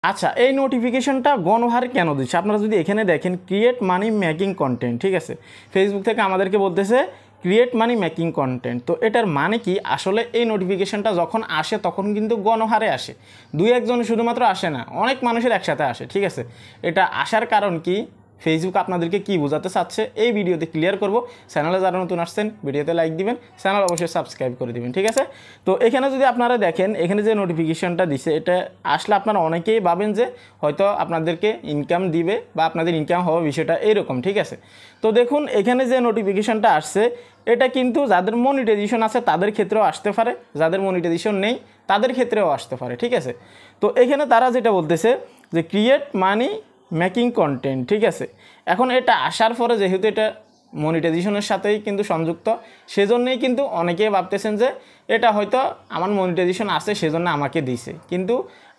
আচ্ছা, এই নোটিফিকেশনটা গণহারে কেন দিচ্ছে? আপনারা যদি এখানে দেখেন ক্রিয়েট মানি মেকিং কন্টেন্ট, ঠিক আছে, ফেসবুক থেকে আমাদেরকে বলতেছে ক্রিয়েট মানি মেকিং কন্টেন্ট। তো এটার মানে কি? আসলে এই নোটিফিকেশনটা যখন আসে তখন কিন্তু গণহারে আসে, দুই একজন শুধুমাত্র আসে না, অনেক মানুষের একসাথে আসে, ঠিক আছে। এটা আসার কারণ কি, ফেসবুক আপনাদেরকে কি বোঝাতে চাচ্ছে এই ভিডিওতে ক্লিয়ার করব। চ্যানেলে যারা নতুন আসছেন ভিডিওতে লাইক দিবেন, চ্যানেল অবশ্যই সাবস্ক্রাইব করে দিবেন, ঠিক আছে। তো এখানে যদি আপনারা দেখেন, এখানে যে নোটিফিকেশনটা দিছে এটা আসলে আপনারা অনেকেই ভাবেন যে হয়তো আপনাদেরকে ইনকাম দিবে বা আপনাদের ইনকাম হবে, বিষয়টা এইরকম, ঠিক আছে। তো দেখুন এখানে যে নোটিফিকেশনটা আসছে এটা কিন্তু যাদের মনিটাইজেশন আছে তাদের ক্ষেত্রেও আসতে পারে, যাদের মনিটাইজেশন নেই তাদের ক্ষেত্রেও আসতে পারে, ঠিক আছে। তো এখানে তারা যেটা বলতেছে যে ক্রিয়েট মানি মেকিং কন্টেন্ট, ঠিক আছে। এখন এটা আসার পরে যেহেতু এটা মনিটাইজেশনের সাথেই কিন্তু সংযুক্ত, সেজন্যই কিন্তু অনেকেই ভাবতেছেন যে এটা হয়তো আমার মনিটাইজেশন আছে সেজন্য আমাকে দিছে, কিন্তু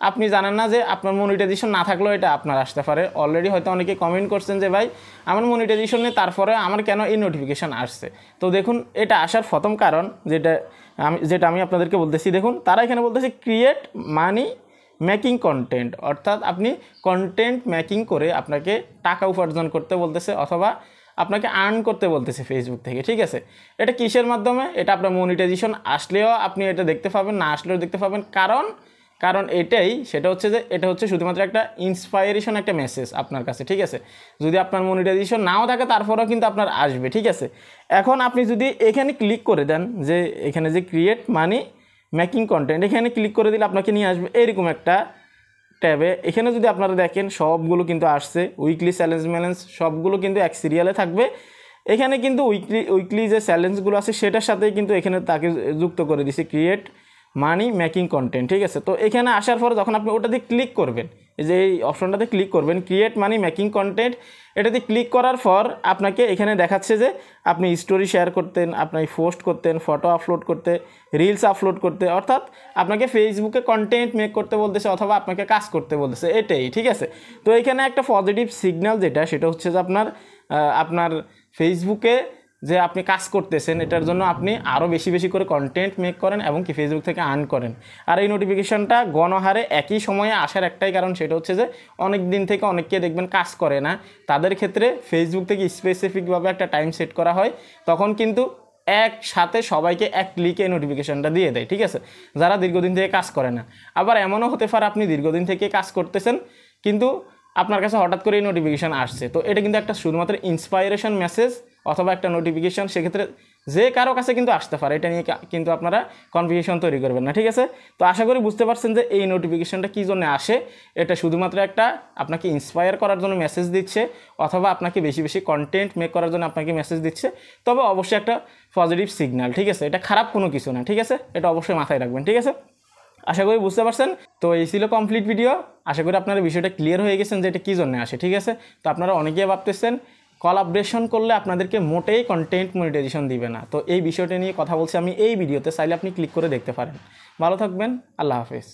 আপনি জানেন না যে আপনার মনিটাইজেশন না থাকলেও এটা আপনার আসতে পারে। অলরেডি হয়তো অনেকে কমেন্ট করছেন যে ভাই আমার মনিটাইজেশন নেই তারপরে আমার কেন এই নোটিফিকেশান আসছে। তো দেখুন এটা আসার প্রথম কারণ যেটা আমি আপনাদেরকে বলতেছি, দেখুন তারা এখানে বলতেছে ক্রিয়েট মানি মেকিং কন্টেন্ট, অর্থাৎ আপনি কন্টেন্ট মেকিং করে আপনাকে টাকা উপার্জন করতে বলতেছে অথবা আপনাকে আর্ন করতে বলতেছে ফেসবুক থেকে, ঠিক আছে। এটা কিসের মাধ্যমে? এটা আপনার মনিটাইজেশন আসলেও আপনি এটা দেখতে পাবেন, না আসলেও দেখতে পাবেন। কারণ এটাই, সেটা হচ্ছে যে এটা হচ্ছে শুধুমাত্র একটা ইন্সপায়ারেশন, একটা মেসেজ আপনার কাছে, ঠিক আছে। যদি আপনার মনিটাইজেশন নাও থাকে তারপরেও কিন্তু আপনার আসবে, ঠিক আছে। এখন আপনি যদি এখানে ক্লিক করে দেন যে এখানে যে ক্রিয়েট মানি মেকিং কন্টেন্ট, এখানে ক্লিক করে দিলে আপনাকে নিয়ে আসবে এরকম একটা ট্যাবে। এখানে যদি আপনারা দেখেন সবগুলো কিন্তু আসছে, উইকলি চ্যালেঞ্জ সবগুলো কিন্তু এক সিরিয়ালে থাকবে। এখানে কিন্তু উইকলি যে চ্যালেঞ্জগুলো আছে সেটার সাথেই কিন্তু এখানে তাকে যুক্ত করে দিছে ক্রিয়েট মানি মেকিং কন্টেন্ট, ঠিক আছে। তো এখানে আসার পরে যখন আপনি ওটাতে ক্লিক করবেন, এই যে এই অপশনটাতে ক্লিক করবেন ক্রিয়েট মানি মেকিং কন্টেন্ট, এটাতে ক্লিক করার পর আপনাকে এখানে দেখাচ্ছে যে আপনি স্টোরি শেয়ার করতেন, আপনি পোস্ট করতেন, ফটো আপলোড করতে, রিলস আপলোড করতে, অর্থাৎ আপনাকে ফেসবুকে কন্টেন্ট মেক করতে বলতেছে অথবা আপনাকে কাজ করতে বলতেছে, এটাই, ঠিক আছে। তো এখানে একটা পজিটিভ সিগন্যাল সেটা হচ্ছে যে আপনার ফেসবুকে যে আপনি কাজ করতেছেন এটার জন্য আপনি আরও বেশি করে কন্টেন্ট মেক করেন এবং কি ফেসবুক থেকে আর্ন করেন। আর এই নোটিফিকেশনটা গণহারে একই সময়ে আসার একটাই কারণ, সেটা হচ্ছে যে অনেক দিন থেকে অনেককে দেখবেন কাজ করে না, তাদের ক্ষেত্রে ফেসবুক থেকে স্পেসিফিকভাবে একটা টাইম সেট করা হয়, তখন কিন্তু একসাথে সবাইকে এক ক্লিকে নোটিফিকেশনটা দিয়ে দেয়, ঠিক আছে, যারা দীর্ঘদিন থেকে কাজ করে না। আবার এমনও হতে পারে আপনি দীর্ঘদিন থেকে কাজ করতেছেন কিন্তু আপনার কাছে হঠাৎ করে এই নোটিফিকেশান আসছে, তো এটা কিন্তু একটা শুধুমাত্র ইন্সপাইরেশন মেসেজ অথবা একটা নোটিফিকেশান, সেক্ষেত্রে যে কারো কাছে কিন্তু আসতে পারে, এটা নিয়ে কিন্তু আপনারা কনফিউশন তৈরি করবেন না, ঠিক আছে। তো আশা করি বুঝতে পারছেন যে এই নোটিফিকেশানটা কী জন্য আসে। এটা শুধুমাত্র একটা আপনাকে ইন্সপায়ার করার জন্য মেসেজ দিচ্ছে অথবা আপনাকে বেশি কন্টেন্ট মেক করার জন্য আপনাকে মেসেজ দিচ্ছে, তবে অবশ্যই একটা পজিটিভ সিগন্যাল, ঠিক আছে, এটা খারাপ কোনো কিছু না, ঠিক আছে, এটা অবশ্যই মাথায় রাখবেন, ঠিক আছে। আশা করি বুঝতে পারছেন। তো এই ছিল কমপ্লিট ভিডিও। আশা করি আপনারা বিষয়টা ক্লিয়ার হয়ে গেছেন যে এটা কী জন্য আসে, ঠিক আছে। তো আপনারা অনেকেই ভাবতেছেন কোলাবরেশন করলে আপনাদেরকে মোটেই কন্টেন্ট মনিটাইজেশন দিবে না, তো এই বিষয়টা নিয়ে কথা বলছি আমি এই ভিডিওতে, চাইলে আপনি ক্লিক করে দেখতে পারেন। ভালো থাকবেন, আল্লাহ হাফেজ।